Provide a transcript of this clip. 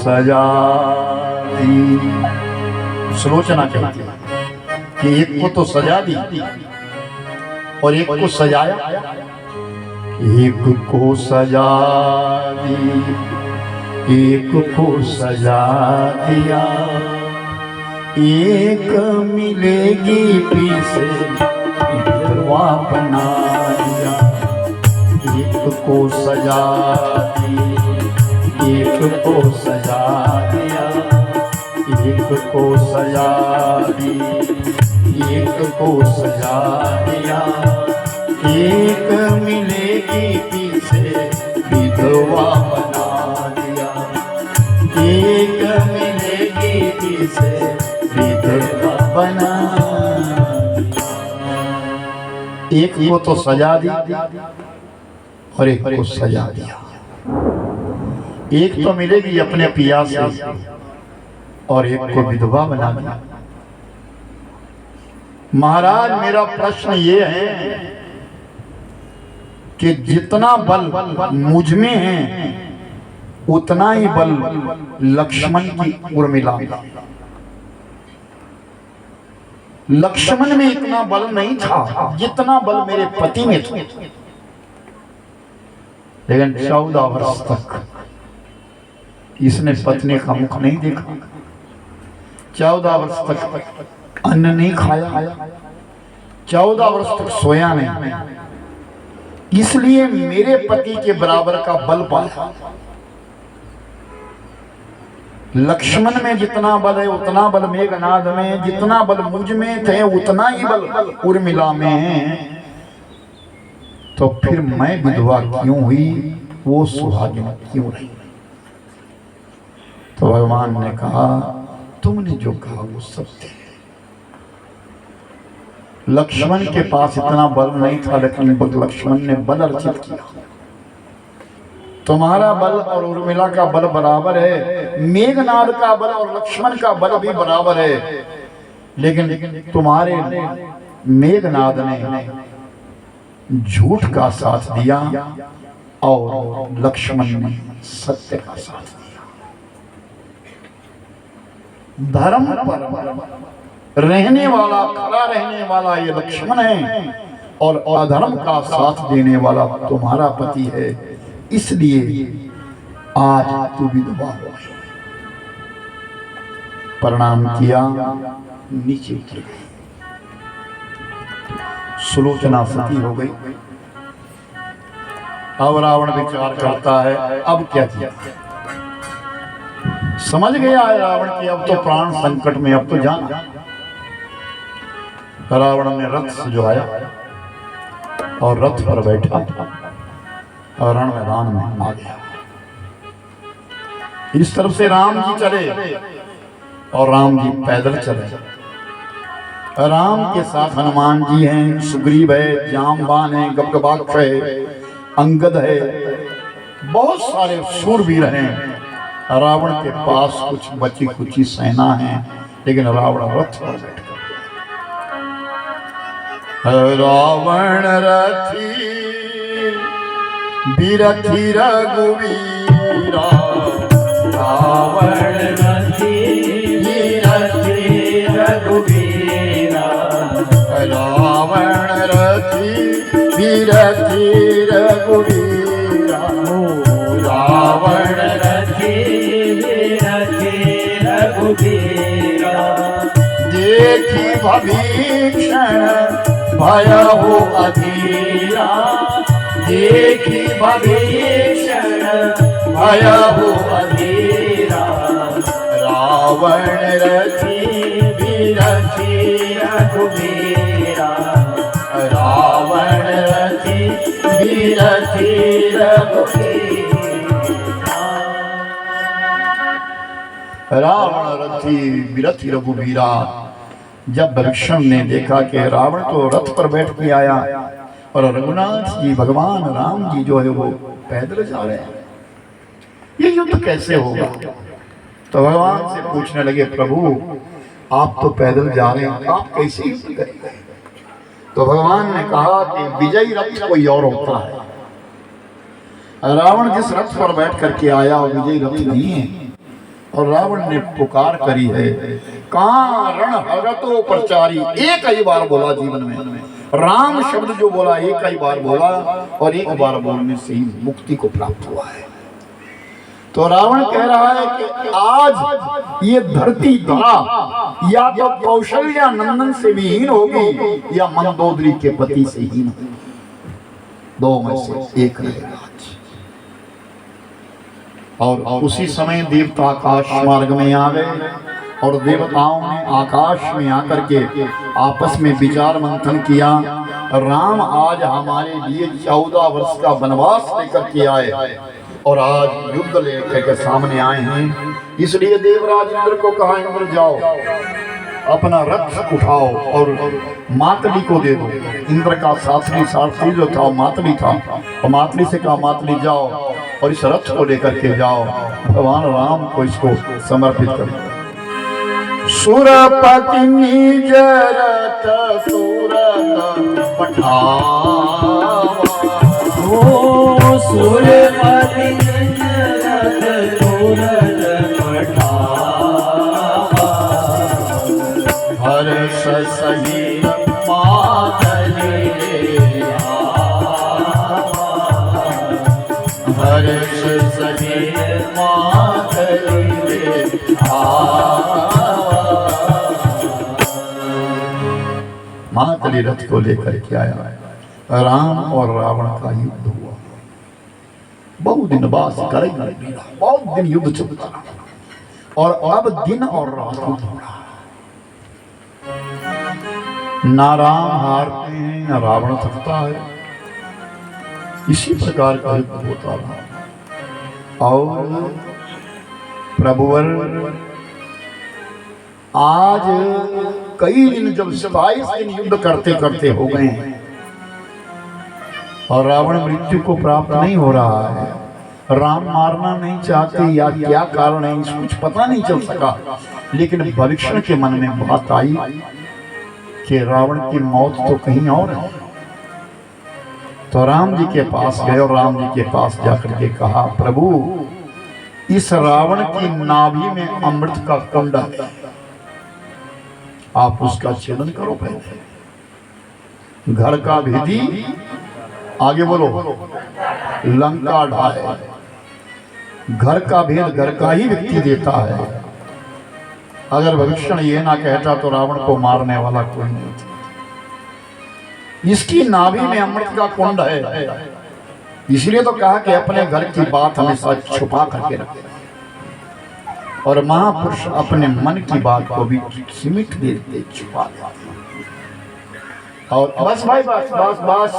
सजा दी। सुलोचना कहती है कि एक को तो सजा दी और एक को सजाया। एक को सजा दी, एक को सजा दिया, एक मिलेगी पीछे विधवा बना दिया। एक को सजा दी, एक को सजा दिया, एक को सजा दी, एक को सजा दिया, एक मिलेगी पीछे विधवा बना दिया। एक मिलेगी पीछे विधवा बना दिया। एक को तो सजा दी और एक को सजा दिया। एक तो मिलेगी अपने पिया से और एक को विधवा बना दिया। महाराज मेरा प्रश्न ये है कि जितना बल मुझ में है उतना ही बल लक्ष्मण की उर्मिला में। लक्ष्मण में इतना बल नहीं था जितना बल मेरे पति में था। लेकिन 14 वर्ष तक इसने पत्नी का मुख नहीं देखा। 14 वर्ष तक अन्न नहीं खाया, 14 वर्ष तक सोया नहीं। इसलिए मेरे पति के बराबर का बल पाया। लक्ष्मण में जितना बल है उतना बल मेघनाद में, जितना बल मुझ में थे उतना ही बल उर्मिला में है। तो फिर मैं विधवा क्यों हुई, वो सुहागिन क्यों रही? तो भगवान ने कहा तुमने जो कहा वो सत्य है। लक्ष्मण के पास इतना बल नहीं था, लेकिन लक्ष्मण ने बल अर्जित किया। तुम्हारा बल और उर्मिला का बल बराबर है, मेघनाद का बल और लक्ष्मण का बल भी बराबर है। लेकिन तुम्हारे मेघनाद ने झूठ का साथ दिया और लक्ष्मण ने सत्य का साथ दिया। धर्म पर रहने वाला, खड़ा रहने वाला ये लक्ष्मण है और अधर्म का साथ देने वाला तुम्हारा पति है। इसलिए आज तू विधवा हो। प्रणाम किया, नीचे उतर गई। सुलोचना सती हो गई। अब रावण विचार करता है अब क्या किया। समझ गया है रावण की अब तो प्राण संकट में, अब तो जाना। रावण ने रथ सजवाया और रथ पर बैठा और रण मैदान में आ गया। इस तरफ से राम जी चले और राम जी पैदल चले। राम के साथ हनुमान जी हैं, सुग्रीव है, जामवान है, गबगबाक्ष है, अंगद है, बहुत सारे शूरवीर हैं। रावण के पास कुछ बची कुची सेना है, लेकिन रावण रथ पर बैठ रावण रथी बिरथी रघुवीरा। रावण रथी बिरथी रघुवीरा। रावण रथी बिरथी रघुवीरा। रावण रथी बिरथी रघुवीरा। देखी भीषण भयहु अधीरा। देखी भीषण भयहु अधीरा। रावण रथी बिरथी रघुवीरा। रावण रथी बिरथी रघुवीरा। रावण रथी बिरथी रघुवीरा। जब लक्ष्मण ने देखा कि रावण तो रथ पर बैठ के आया और रघुनाथ जी भगवान राम जी जो है वो पैदल जा रहे हैं, ये युद्ध कैसे होगा? तो भगवान से पूछने लगे प्रभु आप तो पैदल जा रहे हैं, आप कैसे युद्ध करेंगे? तो भगवान ने कहा कि विजयी रथ कोई और होता है। रावण जिस रथ पर बैठ करके आया वो विजयी रथ नहीं है, और रावण ने पुकार करी है, कहाँ रण हरतो प्रचारी, एक ही बार बोला जीवन में राम शब्द जो बोला एक ही बार बोला, और एक बार बोलने से ही मुक्ति को प्राप्त हुआ है। तो रावण कह रहा है कि आज ये धरती धरा या तो कौशल्या नंदन से भी हीन होगी या मंदोदरी के पति से हीन होगी, दो में से एक रहेगा। और उसी समय देवता आकाश मार्ग में आ गए और देवताओं ने आकाश में आकर के आपस में विचार मंथन किया, राम आज हमारे लिए 14 वर्ष का वनवास लेकर के आए और आज युद्ध लेकर के सामने आए हैं, इसलिए देवराज इंद्र को कहा, इंद्र जाओ अपना रथ उठाओ और मातली को दे दो। इंद्र का सारथी जो था मातली था, और मातली से कहा, मातली जाओ और इस रथ को लेकर के जाओ, भगवान राम को इसको समर्पित करो। सुरपति निज रथ सुरत पठावा, सुरपति निज रथ सुरत पठावा, हर्ष सहित मातली हर्ष सहित मातली मातली रथ को लेकर के आया। राम और रावण का युद्ध हुआ, बहुत दिन बाद करेंगे, बहुत दिन युद्ध चलता और अब दिन और रात हो रहा, ना राम हारते हैं ना रावण थकता है, इसी प्रकार का युद्ध होता रहा। और प्रभुवर आज कई दिन, जब 27 दिन युद्ध करते करते हो गए हैं और रावण मृत्यु को प्राप्त नहीं हो रहा है, राम मारना नहीं चाहते या क्या कारण है, इसको कुछ पता नहीं चल सका, लेकिन भविष्य के मन में बात आई कि रावण की मौत तो कहीं और है। तो राम जी के पास गए और राम जी के पास जाकर के कहा, प्रभु इस रावण की नाभि में अमृत का कुंड है, आप उसका छेदन करो पहले। घर का भेदी, आगे बोलो, लंका ढाए। घर का भेद घर का ही व्यक्ति देता है। अगर भविष्य ये ना कहता तो रावण को मारने वाला कोई नहीं था। इसकी नाभि में अमृत का कुंड है, इसलिए तो कहा कि अपने घर की बात हमेशा छुपा करके रखे, और महापुरुष अपने मन की बात को भी सिमट देते, छुपा देते। और बस भाई बस बस बस